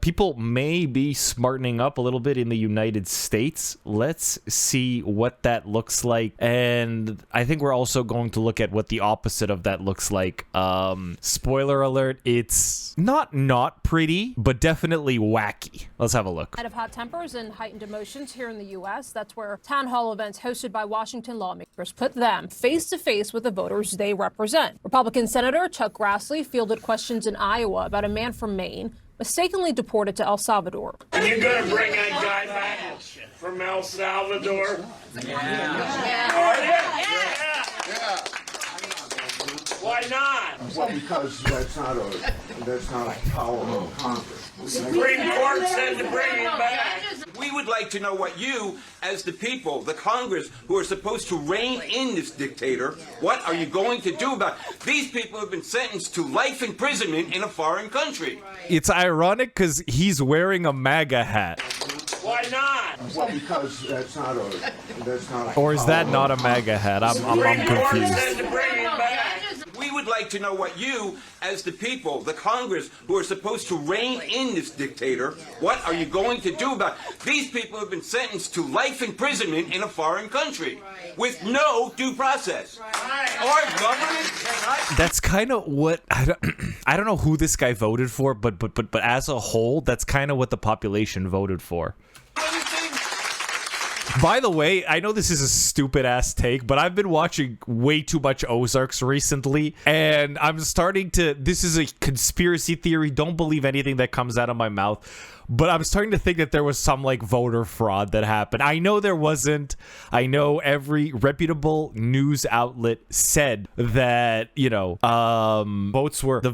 People may be smartening up a little bit in the United States. Let's see what that looks like. And I think we're also going to look at what the opposite of that looks like. Spoiler alert, it's not pretty, but definitely wacky. Let's have a look. Out of hot tempers and heightened emotions here in the U.S., that's where town hall events hosted by Washington lawmakers put them face to face with the voters they represent. Republican Senator Chuck Grassley fielded questions in Iowa about a man from Maine mistakenly deported to El Salvador. Are you going to bring that guy back from El Salvador? Yeah. Why not? Well, because that's not a power of Congress. The Supreme Court said to bring him back. We would like to know what you, as the people, the Congress, who are supposed to rein in this dictator, what are you going to do about it? These people have been sentenced to life imprisonment in a foreign country. It's ironic because he's wearing a MAGA hat. Why not? Well, because that's not a Or is that not a MAGA hat? I'm Supreme Court confused. said to bring him back. We would like to know what you, as the people, the Congress, who are supposed to rein in this dictator, what are you going to do about it? These people have been sentenced to life imprisonment in a foreign country with no due process. Our government cannot. That's kind of what I don't know who this guy voted for, but as a whole, that's kind of what the population voted for. By the way, I know this is a stupid ass take, but I've been watching way too much Ozarks recently, and I'm starting to, this is a conspiracy theory, don't believe anything that comes out of my mouth, but I'm starting to think that there was some like voter fraud that happened. I know there wasn't. I know every reputable news outlet said that, you know, votes were the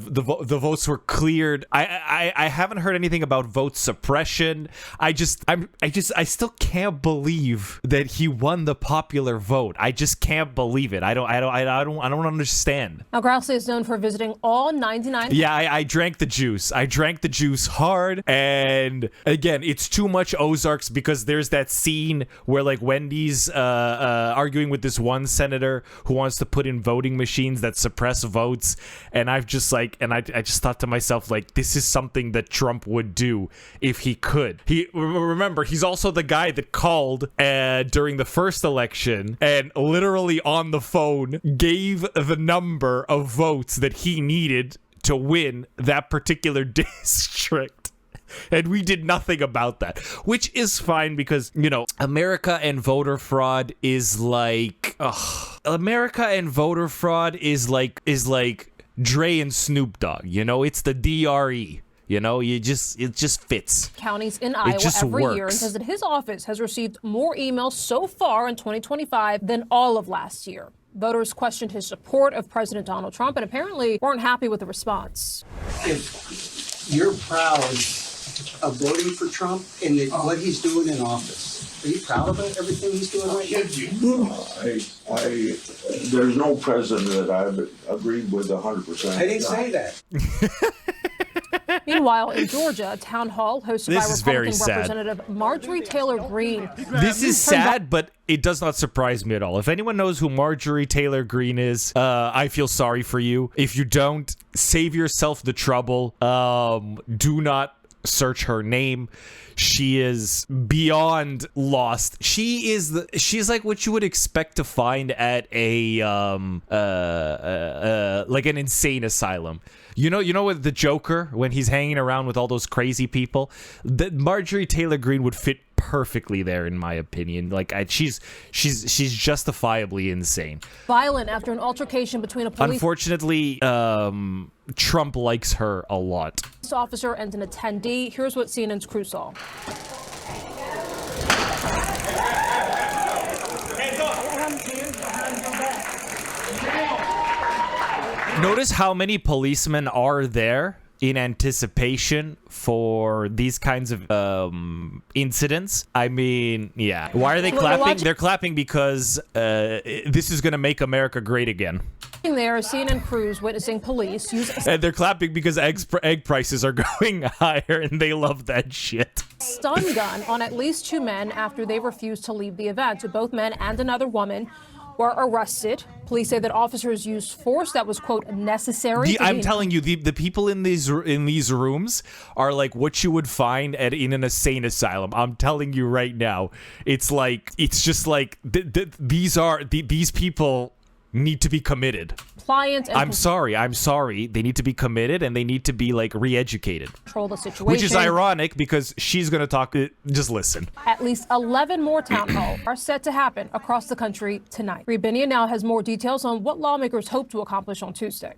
votes were cleared. I haven't heard anything about vote suppression. I still can't believe that he won the popular vote. I just can't believe it. I don't understand. Now, Grassley is known for visiting all 99. Yeah, I drank the juice. I drank the juice hard, and again, it's too much Ozarks because there's that scene where like Wendy's arguing with this one senator who wants to put in voting machines that suppress votes, and I just thought to myself, like, this is something that Trump would do if he could. Remember, he's also the guy that called during the first election and literally on the phone gave the number of votes that he needed to win that particular district. And we did nothing about that, which is fine because, you know, America and voter fraud is like Dre and Snoop Dogg, you know, it's the DRE. You know, it just fits. Counties in Iowa every year, and says that his office has received more emails so far in 2025 than all of last year. Voters questioned his support of President Donald Trump and apparently weren't happy with the response. If you're proud of voting for Trump and what he's doing in office, are you proud of everything he's doing right now? There's no president that I've agreed with 100%. I didn't say that. Meanwhile, in Georgia, a town hall hosted by Republican Representative Marjorie Taylor Greene. This is sad, but it does not surprise me at all. If anyone knows who Marjorie Taylor Greene is, I feel sorry for you. If you don't, save yourself the trouble. Do not search her name. She is beyond lost. She's like what you would expect to find at a like an insane asylum. You know with the Joker, when he's hanging around with all those crazy people, that Marjorie Taylor Greene would fit perfectly there, in my opinion. Like she's justifiably insane. Violent after an altercation between a police Unfortunately, Trump likes her a lot. Officer and an attendee. Here's what CNN's crew saw. Notice how many policemen are there in anticipation for these kinds of incidents. I mean, yeah. Why are they clapping? They're clapping because this is going to make America great again. There, CNN crews witnessing police use and they're clapping because egg prices are going higher, and they love that shit. Stun gun on at least 2 men after they refused to leave the event. Both men and another woman were arrested. Police say that officers used force that was, quote, necessary. I'm telling you, the people in these rooms are like what you would find in an insane asylum. I'm telling you right now. It's just like these people need to be committed. I'm sorry. They need to be committed and they need to be like re-educated. Control the situation. Which is ironic because she's going to talk. Just listen. At least 11 more town halls are set to happen across the country tonight. Reed Binion now has more details on what lawmakers hope to accomplish on Tuesday.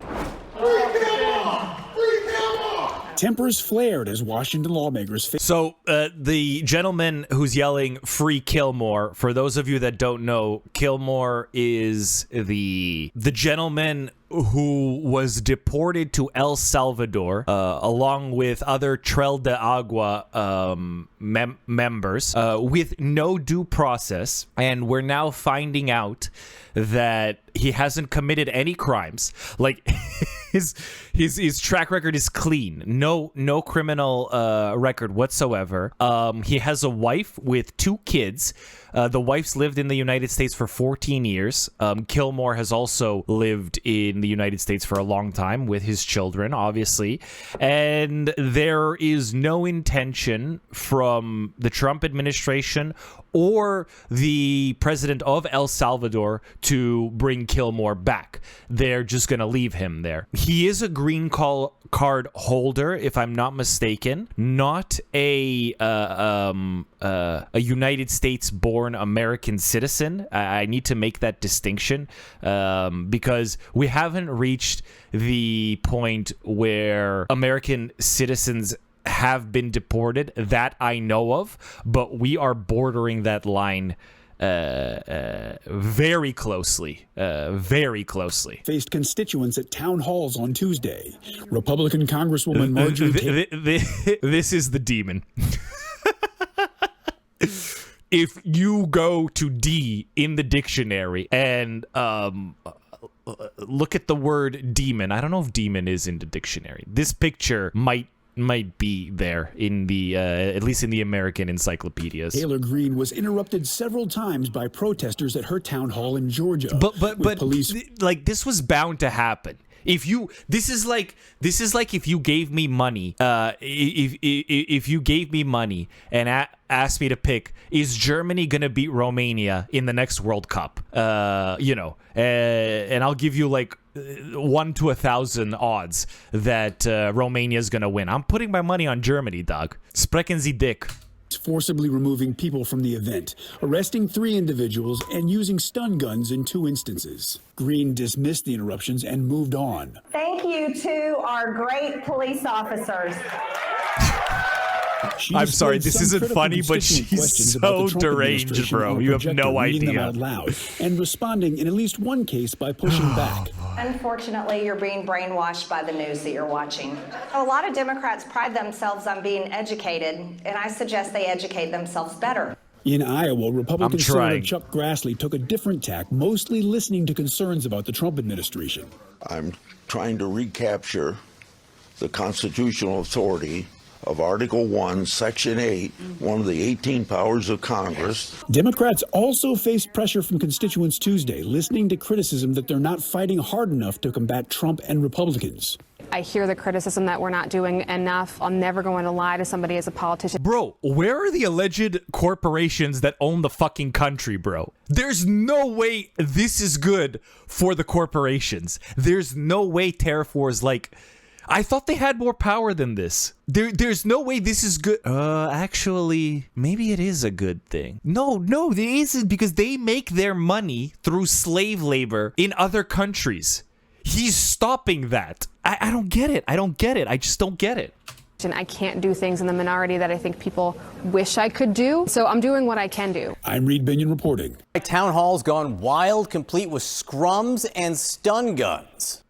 Tempers flared as Washington lawmakers. So the gentleman who's yelling "Free Kilmore," for those of you that don't know, Kilmore is the gentleman who was deported to El Salvador along with other Trail de Agua members with no due process, and we're now finding out that he hasn't committed any crimes. Like his track record is clean, no criminal record whatsoever. He has a wife with 2 kids. The wife's lived in the United States for 14 years. Kilmore has also lived in the United States for a long time with his children, obviously. And there is no intention from the Trump administration or the president of El Salvador to bring Kilmore back. They're just going to leave him there. He is a green card holder, if I'm not mistaken, not a United States-born American citizen. I need to make that distinction because we haven't reached the point where American citizens have been deported that I know of, but we are bordering that line very closely. Faced constituents at town halls on Tuesday. Republican Congresswoman Marjorie This is the demon. If you go to D in the dictionary and look at the word demon, I don't know if demon is in the dictionary. This picture might be there in the at least in the American encyclopedias. Taylor Greene was interrupted several times by protesters at her town hall in Georgia. But police like this was bound to happen. This is like if you gave me money, if you gave me money and asked me to pick, is Germany gonna beat Romania in the next World Cup? And I'll give you like 1 to 1,000 odds that Romania is gonna win. I'm putting my money on Germany, dog. Sprechen Sie dick. Forcibly removing people from the event, arresting 3 individuals, and using stun guns in 2 instances. Greene dismissed the interruptions and moved on. Thank you to our great police officers. I'm sorry, this isn't funny, but she's so deranged, bro. You have no idea. Them out loud and responding in at least one case by pushing back. Unfortunately, you're being brainwashed by the news that you're watching. A lot of Democrats pride themselves on being educated, and I suggest they educate themselves better. In Iowa, Republican Senator Chuck Grassley took a different tack, mostly listening to concerns about the Trump administration. I'm trying to recapture the constitutional authority of Article 1, Section 8, one of the 18 powers of Congress. Democrats also faced pressure from constituents Tuesday, listening to criticism that they're not fighting hard enough to combat Trump and Republicans. I hear the criticism that we're not doing enough. I'm never going to lie to somebody as a politician. Bro, where are the alleged corporations that own the fucking country, bro? There's no way this is good for the corporations. There's no way Terrafor is like... I thought they had more power than this. There's no way this is good. Actually, maybe it is a good thing. No, it isn't, because they make their money through slave labor in other countries. He's stopping that. I don't get it. I just don't get it. I can't do things in the minority that I think people wish I could do. So I'm doing what I can do. I'm Reed Binion reporting. Town halls gone wild, complete with scrums and stun guns.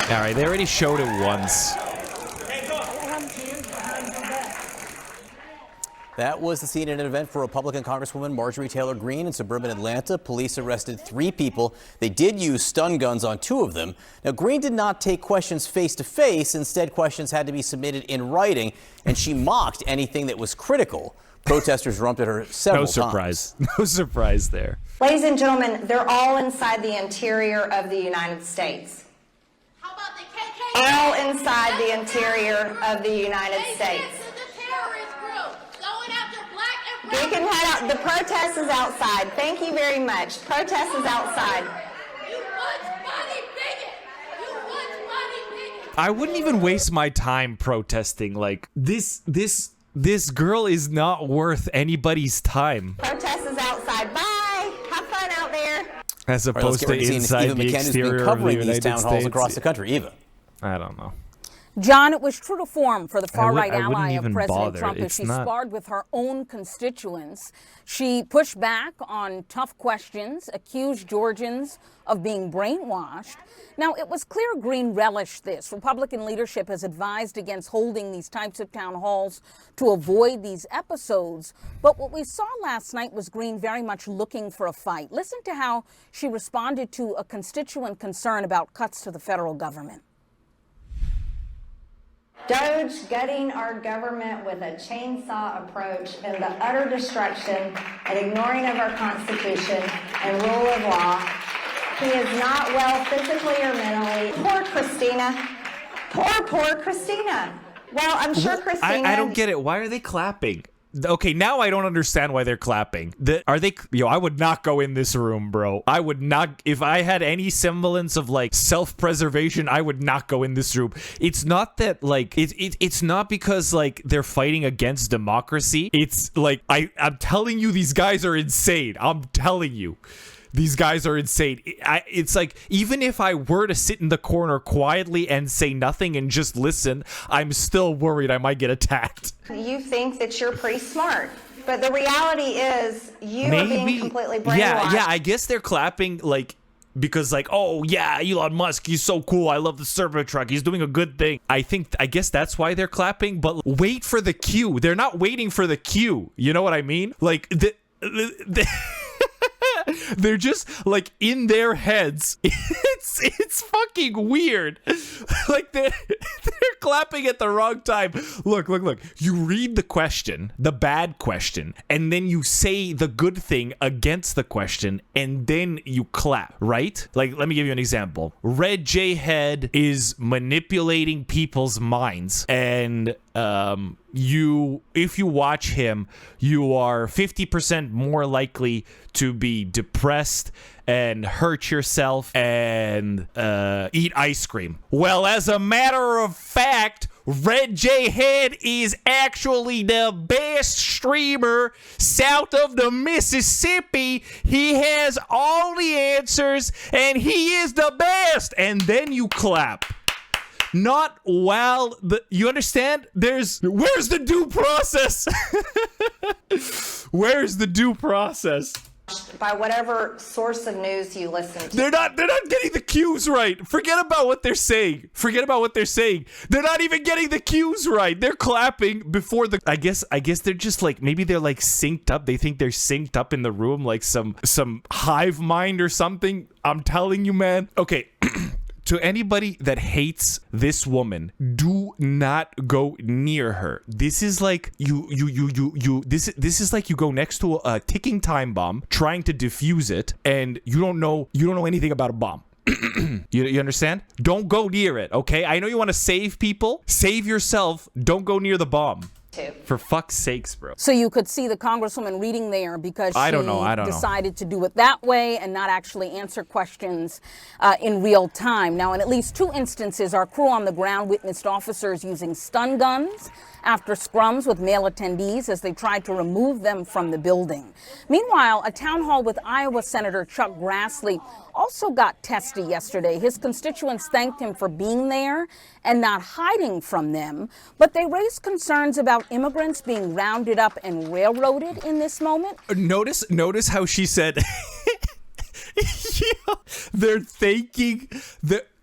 All right, they already showed it once. That was the scene at an event for Republican Congresswoman Marjorie Taylor Greene in suburban Atlanta. Police arrested 3 people. They did use stun guns on 2 of them. Now, Greene did not take questions face to face. Instead, questions had to be submitted in writing, and she mocked anything that was critical. Protesters jumped at her several times. No surprise there. Ladies and gentlemen, they're all inside the interior of the United States. How about the KKK? All inside the interior of the United States. You can head out. The protest is outside. Thank you very much. Protest is outside. I wouldn't even waste my time protesting. Like, this girl is not worth anybody's time. Protest is outside. Bye. Have fun out there. As opposed to inside the exterior been covering of the these United town halls States. across the country. Eva. I don't know. John, it was true to form for the far-right I wouldn't ally of even President bother. Trump as It's she not- sparred with her own constituents. She pushed back on tough questions, accused Georgians of being brainwashed. Now, it was clear Greene relished this. Republican leadership has advised against holding these types of town halls to avoid these episodes. But what we saw last night was Greene very much looking for a fight. Listen to how she responded to a constituent concern about cuts to the federal government. Doge gutting our government with a chainsaw approach and the utter destruction and ignoring of our Constitution and rule of law. He is not well physically or mentally. Poor Christina. Poor Christina. Well, I'm sure Christina... I don't get it. Why are they clapping? Okay, now I don't understand why they're clapping. I would not go in this room, bro. I would not, if I had any semblance of like self-preservation, I would not go in this room. It's not that like, it's not because like they're fighting against democracy. It's like, I'm telling you, these guys are insane. I'm telling you. These guys are insane. It's like, even if I were to sit in the corner quietly and say nothing and just listen, I'm still worried I might get attacked. You think that you're pretty smart, but the reality is you are being completely brainwashed. Yeah, I guess they're clapping like because like, oh yeah, Elon Musk, he's so cool. I love the Cybertruck. He's doing a good thing. I guess that's why they're clapping, but wait for the cue. They're not waiting for the cue. You know what I mean? Like they're just like in their heads. It's fucking weird. Like they're clapping at the wrong time. Look. You read the question, the bad question, and then you say the good thing against the question, and then you clap, right? Like, let me give you an example. RedJayHead is manipulating people's minds, and if you watch him, you are 50% more likely to be depressed and hurt yourself and eat ice cream. Well, as a matter of fact, RedJayHead is actually the best streamer south of the Mississippi. He has all the answers and he is the best. And then you clap. Not while you understand? Where's the due process? Where's the due process? By whatever source of news you listen to. They're not getting the cues right. Forget about what they're saying. They're not even getting the cues right. They're clapping before I guess they're just like, maybe they're like synced up. They think they're synced up in the room like some hive mind or something. I'm telling you, man. Okay. To anybody that hates this woman, do not go near her. This is like this is like you go next to a ticking time bomb trying to defuse it, and you don't know anything about a bomb. You understand? Don't go near it, okay? I know you want to save people. Save yourself. Don't go near the bomb. For fuck's sakes, bro. So you could see the Congresswoman reading there because I don't she know. decided to do it that way and not actually answer questions in real time. Now, in at least 2 instances, our crew on the ground witnessed officers using stun guns after scrums with male attendees as they tried to remove them from the building. Meanwhile, a town hall with Iowa Senator Chuck Grassley also got testy yesterday. His constituents thanked him for being there and not hiding from them, but they raised concerns about immigrants being rounded up and railroaded in this moment. Notice how she said they're thanking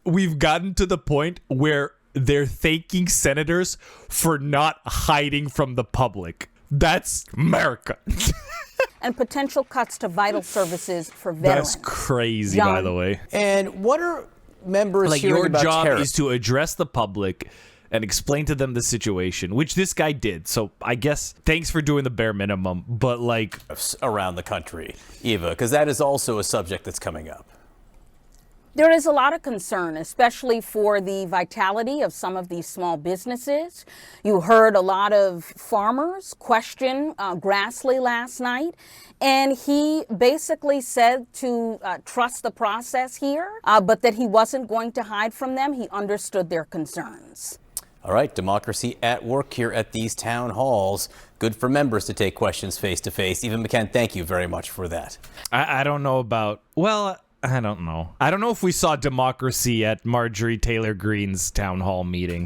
we've gotten to the point where they're thanking senators for not hiding from the public. That's America. And potential cuts to vital services for veterans. That's crazy, John. by the way. And what are members Like, hearing your about job tariffs? is to address the public and explain to them the situation, which this guy did. So I guess thanks for doing the bare minimum. But like, around the country, Eva, because that is also a subject that's coming up. There is a lot of concern, especially for the vitality of some of these small businesses. You heard a lot of farmers question Grassley last night, and he basically said to trust the process here, but that he wasn't going to hide from them. He understood their concerns. All right, democracy at work here at these town halls. Good for members to take questions face to face. Eva McCann, thank you very much for that. I don't know about, well, I don't know. I don't know if we saw democracy at Marjorie Taylor Greene's town hall meeting.